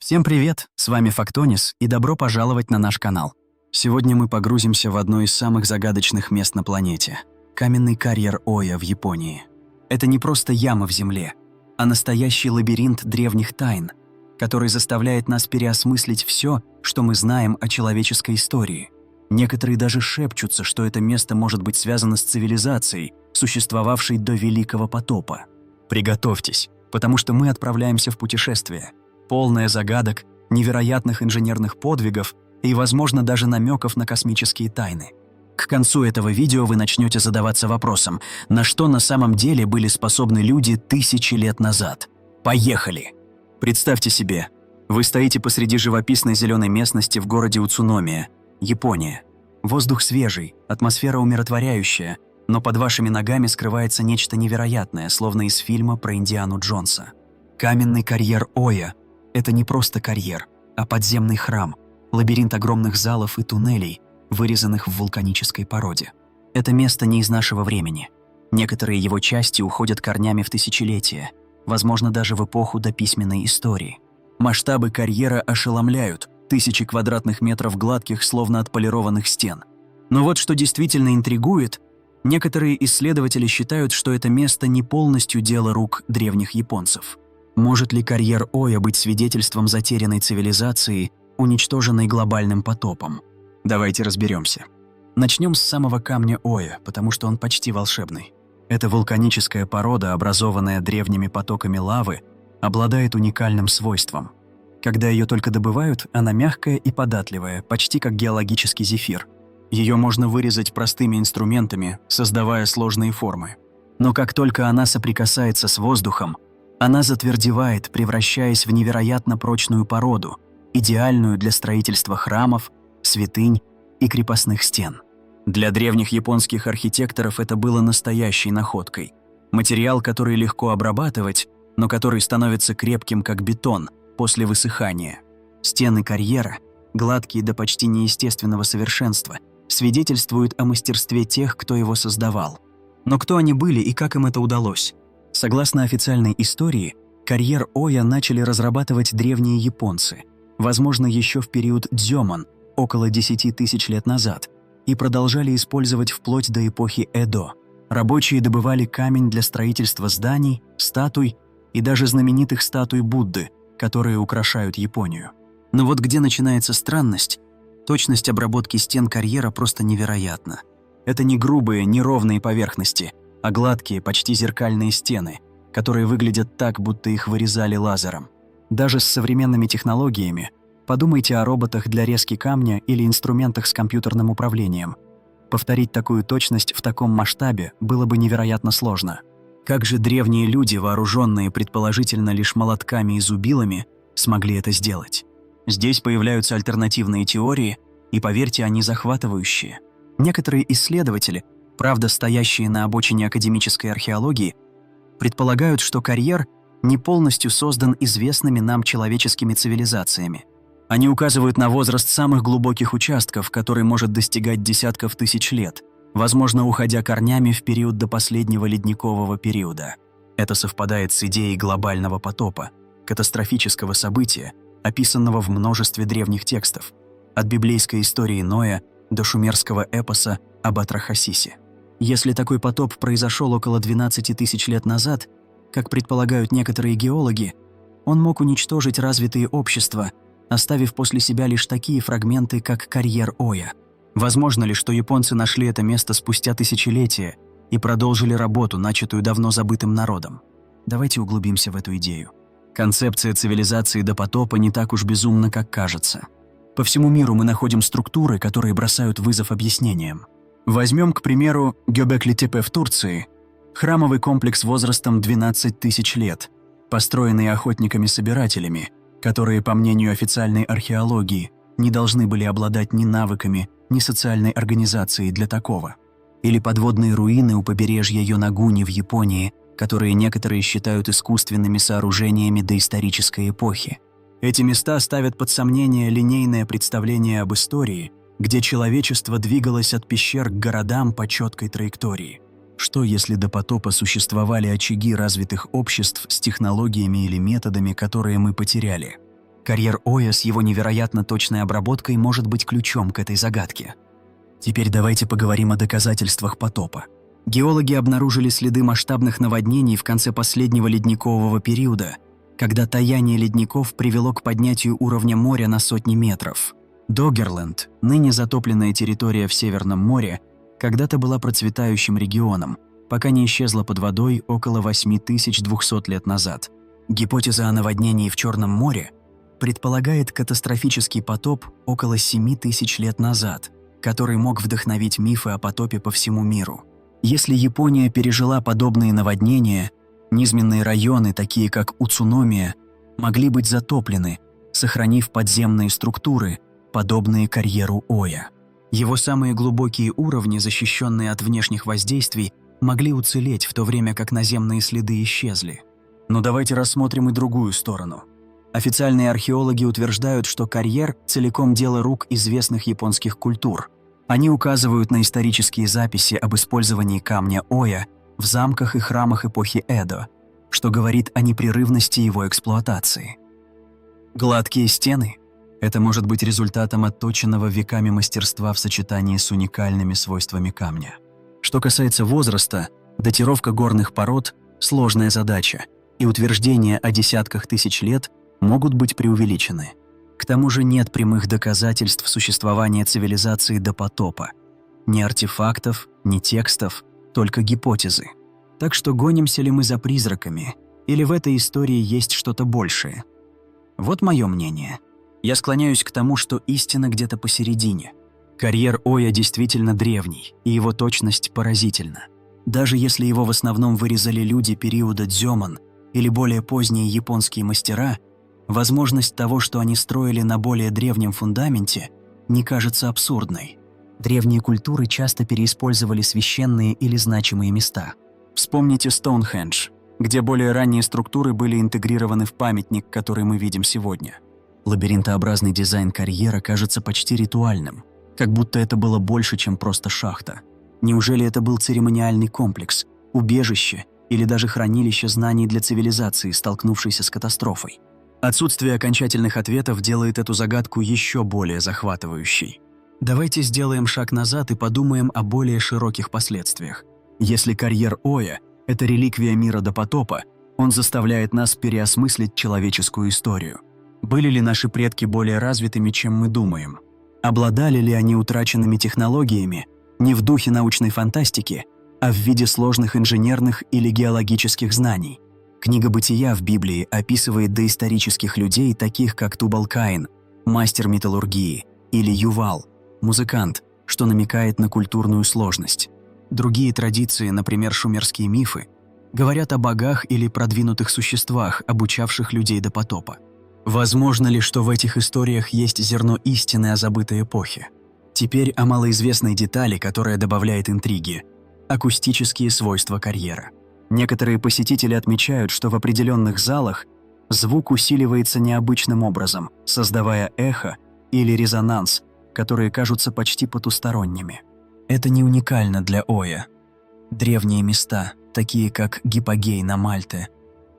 Всем привет, с вами Фактонис и добро пожаловать на наш канал. Сегодня мы погрузимся в одно из самых загадочных мест на планете – каменный карьер Оя в Японии. Это не просто яма в земле, а настоящий лабиринт древних тайн, который заставляет нас переосмыслить все, что мы знаем о человеческой истории. Некоторые даже шепчутся, что это место может быть связано с цивилизацией, существовавшей до Великого потопа. Приготовьтесь, потому что мы отправляемся в путешествие, полное загадок, невероятных инженерных подвигов и, возможно, даже намеков на космические тайны. К концу этого видео вы начнете задаваться вопросом, на что на самом деле были способны люди тысячи лет назад. Поехали! Представьте себе, вы стоите посреди живописной зеленой местности в городе Уцуномия, Япония. Воздух свежий, атмосфера умиротворяющая, но под вашими ногами скрывается нечто невероятное, словно из фильма про Индиану Джонса. Каменный карьер Оя – это не просто карьер, а подземный храм, лабиринт огромных залов и туннелей, вырезанных в вулканической породе. Это место не из нашего времени. Некоторые его части уходят корнями в тысячелетия, возможно, даже в эпоху дописьменной истории. Масштабы карьера ошеломляют – тысячи квадратных метров гладких, словно отполированных стен. Но вот что действительно интригует – некоторые исследователи считают, что это место не полностью дело рук древних японцев. Может ли карьер Оя быть свидетельством затерянной цивилизации, уничтоженной глобальным потопом? Давайте разберемся. Начнем с самого камня Оя, потому что он почти волшебный. Эта вулканическая порода, образованная древними потоками лавы, обладает уникальным свойством. Когда ее только добывают, она мягкая и податливая, почти как геологический зефир. Ее можно вырезать простыми инструментами, создавая сложные формы. Но как только она соприкасается с воздухом, она затвердевает, превращаясь в невероятно прочную породу, идеальную для строительства храмов, святынь и крепостных стен. Для древних японских архитекторов это было настоящей находкой. Материал, который легко обрабатывать, но который становится крепким, как бетон, после высыхания. Стены карьера, гладкие до почти неестественного совершенства, свидетельствуют о мастерстве тех, кто его создавал. Но кто они были и как им это удалось? Согласно официальной истории, карьер Оя начали разрабатывать древние японцы, возможно, еще в период Дзёмон, около 10 тысяч лет назад, и продолжали использовать вплоть до эпохи Эдо. Рабочие добывали камень для строительства зданий, статуй и даже знаменитых статуй Будды, которые украшают Японию. Но вот где начинается странность, точность обработки стен карьера просто невероятна. Это не грубые, неровные поверхности, а гладкие, почти зеркальные стены, которые выглядят так, будто их вырезали лазером. Даже с современными технологиями, подумайте о роботах для резки камня или инструментах с компьютерным управлением. Повторить такую точность в таком масштабе было бы невероятно сложно. Как же древние люди, вооруженные предположительно лишь молотками и зубилами, смогли это сделать? Здесь появляются альтернативные теории, и, поверьте, они захватывающие. Некоторые исследователи, правда стоящие на обочине академической археологии, предполагают, что карьер не полностью создан известными нам человеческими цивилизациями. Они указывают на возраст самых глубоких участков, который может достигать десятков тысяч лет, возможно, уходя корнями в период до последнего ледникового периода. Это совпадает с идеей глобального потопа, катастрофического события, описанного в множестве древних текстов, от библейской истории Ноя до шумерского эпоса об Атрахасисе. Если такой потоп произошел около 12 тысяч лет назад, как предполагают некоторые геологи, он мог уничтожить развитые общества, оставив после себя лишь такие фрагменты, как карьер Оя. Возможно ли, что японцы нашли это место спустя тысячелетия и продолжили работу, начатую давно забытым народом? Давайте углубимся в эту идею. Концепция цивилизации до потопа не так уж безумна, как кажется. По всему миру мы находим структуры, которые бросают вызов объяснениям. Возьмем, к примеру, Гёбекли-Тепе в Турции, храмовый комплекс возрастом 12 тысяч лет, построенный охотниками-собирателями, которые, по мнению официальной археологии, не должны были обладать ни навыками, ни социальной организацией для такого. Или подводные руины у побережья Йонагуни в Японии, которые некоторые считают искусственными сооружениями доисторической эпохи. Эти места ставят под сомнение линейное представление об истории, где человечество двигалось от пещер к городам по четкой траектории. Что, если до потопа существовали очаги развитых обществ с технологиями или методами, которые мы потеряли? Карьер Оя с его невероятно точной обработкой может быть ключом к этой загадке. Теперь давайте поговорим о доказательствах потопа. Геологи обнаружили следы масштабных наводнений в конце последнего ледникового периода, когда таяние ледников привело к поднятию уровня моря на сотни метров. Доггерленд, ныне затопленная территория в Северном море, когда-то была процветающим регионом, пока не исчезла под водой около 8200 лет назад. Гипотеза о наводнении в Черном море предполагает катастрофический потоп около 7000 лет назад, который мог вдохновить мифы о потопе по всему миру. Если Япония пережила подобные наводнения, низменные районы, такие как Уцуномия, могли быть затоплены, сохранив подземные структуры, подобные карьеру Оя. Его самые глубокие уровни, защищенные от внешних воздействий, могли уцелеть, в то время как наземные следы исчезли. Но давайте рассмотрим и другую сторону. Официальные археологи утверждают, что карьер – целиком дело рук известных японских культур. Они указывают на исторические записи об использовании камня Оя в замках и храмах эпохи Эдо, что говорит о непрерывности его эксплуатации. Гладкие стены – это может быть результатом отточенного веками мастерства в сочетании с уникальными свойствами камня. Что касается возраста, датировка горных пород – сложная задача, и утверждения о десятках тысяч лет могут быть преувеличены. К тому же нет прямых доказательств существования цивилизации до потопа. Ни артефактов, ни текстов, только гипотезы. Так что гонимся ли мы за призраками, или в этой истории есть что-то большее? Вот мое мнение. Я склоняюсь к тому, что истина где-то посередине. Карьер Оя действительно древний, и его точность поразительна. Даже если его в основном вырезали люди периода Дзёман или более поздние японские мастера, возможность того, что они строили на более древнем фундаменте, не кажется абсурдной. Древние культуры часто переиспользовали священные или значимые места. Вспомните Стоунхендж, где более ранние структуры были интегрированы в памятник, который мы видим сегодня. Лабиринтообразный дизайн карьера кажется почти ритуальным, как будто это было больше, чем просто шахта. Неужели это был церемониальный комплекс, убежище или даже хранилище знаний для цивилизации, столкнувшейся с катастрофой? Отсутствие окончательных ответов делает эту загадку еще более захватывающей. Давайте сделаем шаг назад и подумаем о более широких последствиях. Если карьер Оя – это реликвия мира до потопа, он заставляет нас переосмыслить человеческую историю. Были ли наши предки более развитыми, чем мы думаем? Обладали ли они утраченными технологиями не в духе научной фантастики, а в виде сложных инженерных или геологических знаний? Книга «Бытия» в Библии описывает доисторических людей, таких как Тубал-Каин, мастер металлургии, или Ювал, музыкант, что намекает на культурную сложность. Другие традиции, например, шумерские мифы, говорят о богах или продвинутых существах, обучавших людей до потопа. Возможно ли, что в этих историях есть зерно истины о забытой эпохе? Теперь о малоизвестной детали, которая добавляет интриги – акустические свойства карьера. Некоторые посетители отмечают, что в определенных залах звук усиливается необычным образом, создавая эхо или резонанс, которые кажутся почти потусторонними. Это не уникально для Оя. Древние места, такие как Гипогей на Мальте,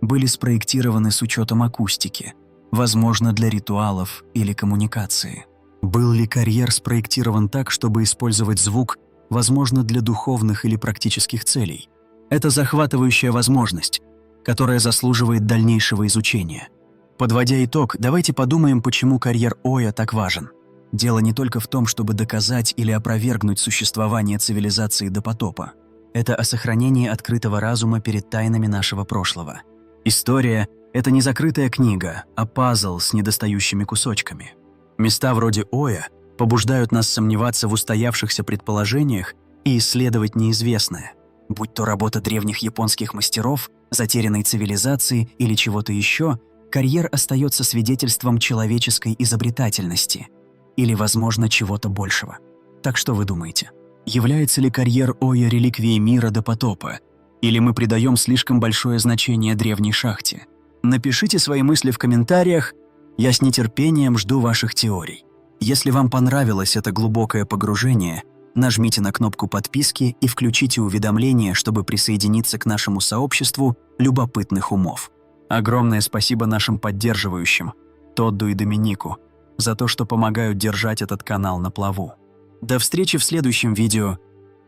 были спроектированы с учетом акустики, возможно, для ритуалов или коммуникации. Был ли карьер спроектирован так, чтобы использовать звук, возможно, для духовных или практических целей? Это захватывающая возможность, которая заслуживает дальнейшего изучения. Подводя итог, давайте подумаем, почему карьер Оя так важен. Дело не только в том, чтобы доказать или опровергнуть существование цивилизации до потопа. Это о сохранении открытого разума перед тайнами нашего прошлого. История – это не закрытая книга, а пазл с недостающими кусочками. Места вроде Оя побуждают нас сомневаться в устоявшихся предположениях и исследовать неизвестное. Будь то работа древних японских мастеров, затерянной цивилизации или чего-то еще, карьер остается свидетельством человеческой изобретательности или, возможно, чего-то большего. Так что вы думаете? Является ли карьер Оя реликвией мира до потопа? Или мы придаем слишком большое значение древней шахте? Напишите свои мысли в комментариях, я с нетерпением жду ваших теорий. Если вам понравилось это глубокое погружение, нажмите на кнопку подписки и включите уведомления, чтобы присоединиться к нашему сообществу любопытных умов. Огромное спасибо нашим поддерживающим. Тодду и Доминику за то, что помогают держать этот канал на плаву. До встречи в следующем видео.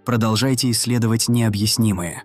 Продолжайте исследовать необъяснимое.